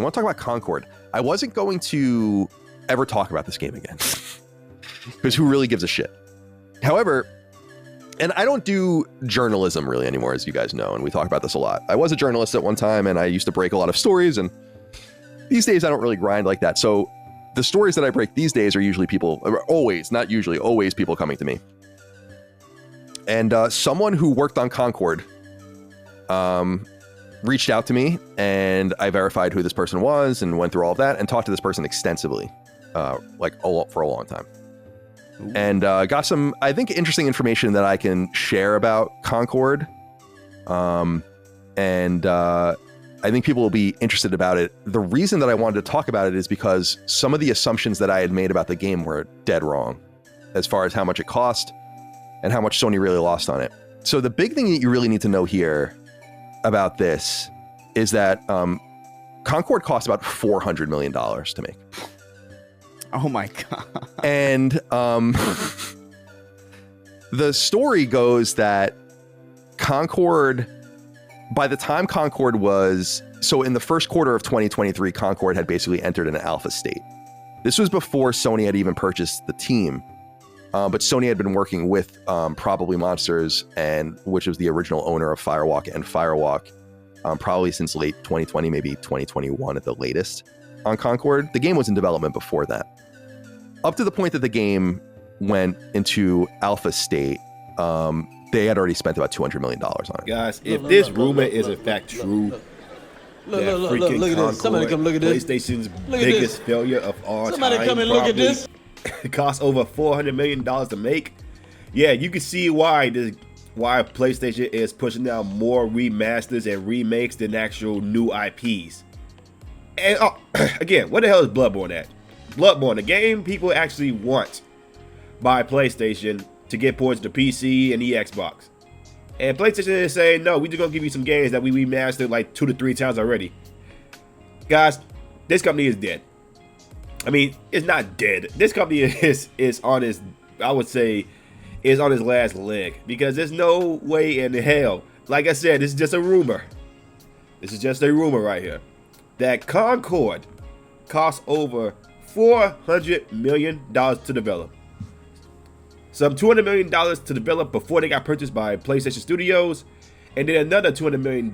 I want to talk about Concord. I wasn't going to ever talk about this game again because who really gives a shit? However, and I don't do journalism really anymore, as you guys know, and we talk about this a lot. I was a journalist at one time, and I used to break a lot of stories, and these days I don't really grind like that. So the stories that I break these days are usually people, always, not usually, always people coming to me. And someone who worked on Concord reached out to me, and I verified who this person was and went through all of that and talked to this person extensively, for a long time. Ooh. And got some, I think, interesting information that I can share about Concord. And I think people will be interested about it. The reason that I wanted to talk about it is because some of the assumptions that I had made about the game were dead wrong as far as how much it cost and how much Sony really lost on it. So the big thing that you really need to know here about this is that Concord cost about $400 million to make. Oh my God. And the story goes that Concord, by the time Concord was, so in the first quarter of 2023, Concord had basically entered an alpha state. This was before Sony had even purchased the team. But Sony had been working with Probably Monsters, and which was the original owner of Firewalk and Firewalk, probably since late 2020, maybe 2021 at the latest, on Concord. The game was in development before that. Up to the point that the game went into alpha state, they had already spent about $200 million on it. Guys, if this rumor is in fact true, look at this. Somebody come look at this. PlayStation's biggest failure of all time. Somebody come and look at this. It cost over $400 million to make. Yeah, you can see why PlayStation is pushing out more remasters and remakes than actual new IPs. And again, what the hell is Bloodborne at? Bloodborne, a game people actually want by PlayStation to get ported to PC and the Xbox. And PlayStation is saying, no, we're just going to give you some games that we remastered like 2 to 3 times already. Guys, this company is dead. I mean, it's not dead. This company is on his, I would say, is on his last leg. Because there's no way in hell, like I said, this is just a rumor. This is just a rumor right here. That Concord cost over $400 million to develop. Some $200 million to develop before they got purchased by PlayStation Studios. And then another $200 million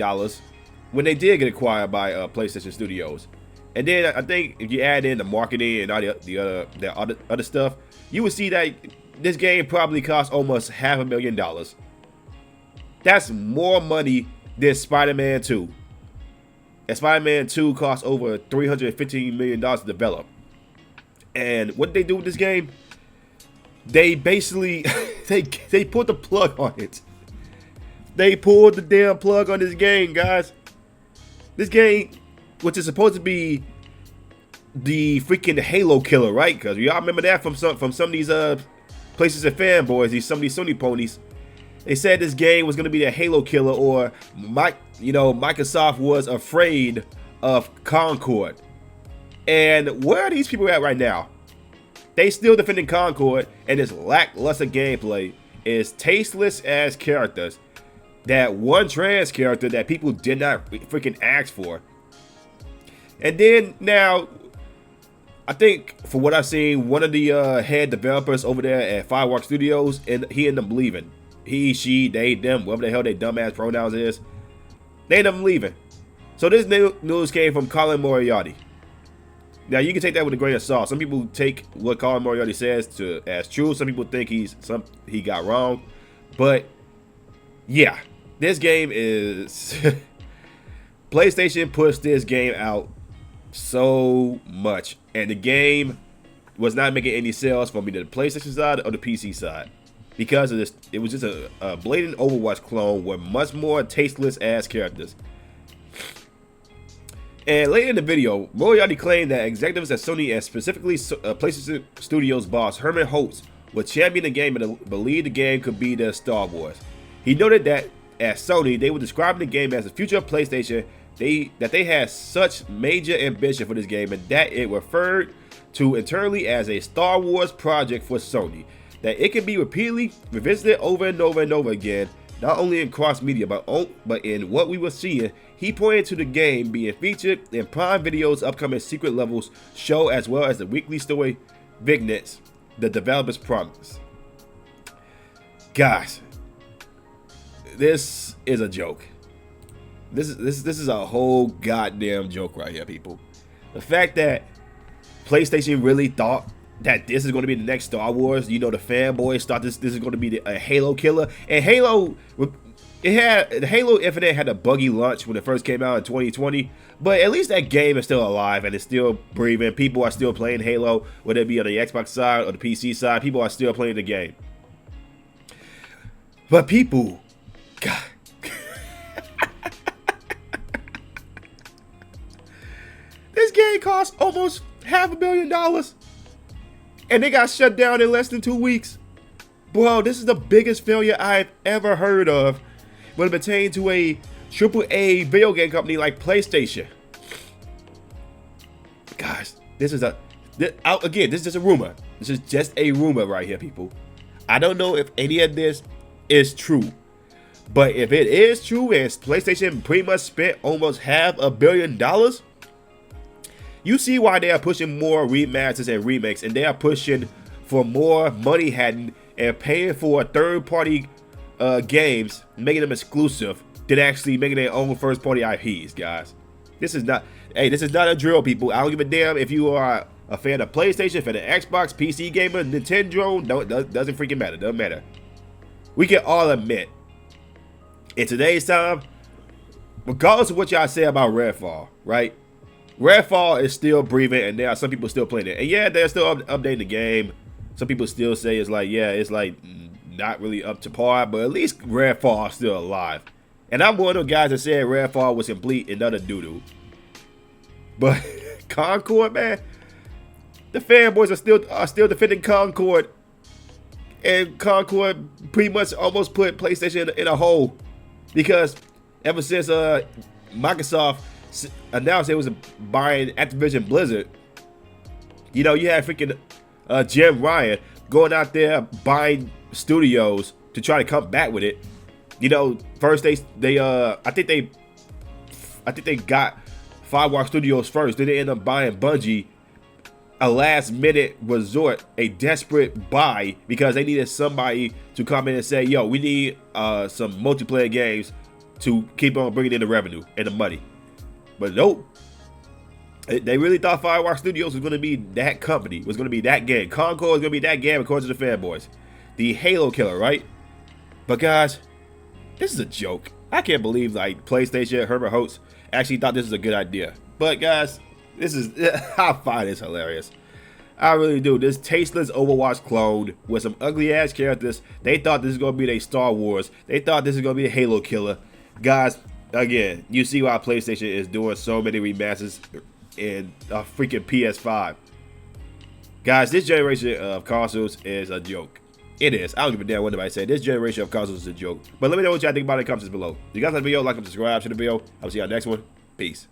when they did get acquired by PlayStation Studios. And then I think if you add in the marketing and all the other stuff, you would see that this game probably cost almost $500,000. That's more money than Spider-Man 2. And Spider-Man 2 cost over $315 million to develop. And what did they do with this game? They basically they pulled the plug on it. They pulled the damn plug on this game, guys. This game, which is supposed to be the freaking Halo killer, right? Because y'all remember that from some of these PlayStation fanboys, some of these Sony ponies. They said this game was going to be the Halo killer, or Microsoft was afraid of Concord. And where are these people at right now? They still defending Concord, and this lackluster gameplay is tasteless as characters. That one trans character that people did not freaking ask for. And then now, I think from what I've seen, one of the head developers over there at Firewalk Studios, and he ended up leaving. He, she, they, them, whatever the hell they dumbass pronouns is, they ended up leaving. So this news came from Colin Moriarty. Now you can take that with a grain of salt. Some people take what Colin Moriarty says as true. Some people think he got wrong. But yeah, this game is PlayStation pushed this game out so much, and the game was not making any sales from either the PlayStation side or the PC side because of this. It was just a blatant Overwatch clone with much more tasteless ass characters. And later in the video, Moriarty claimed that executives at Sony, and specifically PlayStation Studios boss Herman Holtz, would champion the game and believe the game could be their Star Wars. He noted that at Sony, they were describing the game as the future of PlayStation, that they had such major ambition for this game, and that it referred to internally as a Star Wars project for Sony, that it can be repeatedly revisited over and over and over again, not only in cross media but in what we were seeing. He pointed to the game being featured in Prime Video's upcoming Secret Levels show, as well as the weekly story vignettes the developers promised. Guys, this is a joke. This is a whole goddamn joke right here, people. The fact that PlayStation really thought that this is going to be the next Star Wars. You know, the fanboys thought this is going to be a Halo killer. And Halo, the Halo Infinite had a buggy launch when it first came out in 2020. But at least that game is still alive and it's still breathing. People are still playing Halo, whether it be on the Xbox side or the PC side. People are still playing the game. But people, God. This game cost almost $500 million. And they got shut down in less than 2 weeks. Bro, this is the biggest failure I've ever heard of when it pertains to a AAA video game company like PlayStation. Guys, this is just a rumor. This is just a rumor right here, people. I don't know if any of this is true. But if it is true and PlayStation pretty much spent almost $500 million, you see why they are pushing more remasters and remakes, and they are pushing for more money hidden and paying for third-party games, making them exclusive, than actually making their own first-party IPs, guys. This is not a drill, people. I don't give a damn if you are a fan of PlayStation, fan of Xbox, PC gamer, Nintendo. Doesn't freaking matter. Doesn't matter. We can all admit, in today's time, regardless of what y'all say about Redfall, right? Redfall is still breathing, and there are some people still playing it. And yeah, they're still updating the game. Some people still say it's like not really up to par, but at least Redfall is still alive. And I'm one of the guys that said Redfall was complete and not a doo-doo. But Concord, man, the fanboys are still defending Concord, and Concord pretty much almost put PlayStation in a hole, because ever since Microsoft announced it was buying Activision Blizzard, you know, you had freaking Jim Ryan going out there buying studios to try to come back with it. You know, first I think they got Firewalk Studios first. Then they ended up buying Bungie, a last minute resort, a desperate buy, because they needed somebody to come in and say, yo, we need some multiplayer games to keep on bringing in the revenue and the money. But nope, they really thought Firewalk Studios was going to be that company, was going to be that game. Concord was going to be that game, according to the fanboys. The Halo killer, right? But guys, this is a joke. I can't believe like PlayStation, Herbert Holtz actually thought this was a good idea. But guys, I find this hilarious. I really do. This tasteless Overwatch clone with some ugly ass characters. They thought this is going to be their Star Wars. They thought this is going to be a Halo killer. Guys, again, you see why PlayStation is doing so many remasters in a freaking PS5. Guys, this generation of consoles is a joke. It is. I don't give a damn what anybody say. This generation of consoles is a joke. But let me know what y'all think about it in the comments below. If you guys like the video, like and subscribe to the video. I'll see y'all next one. Peace.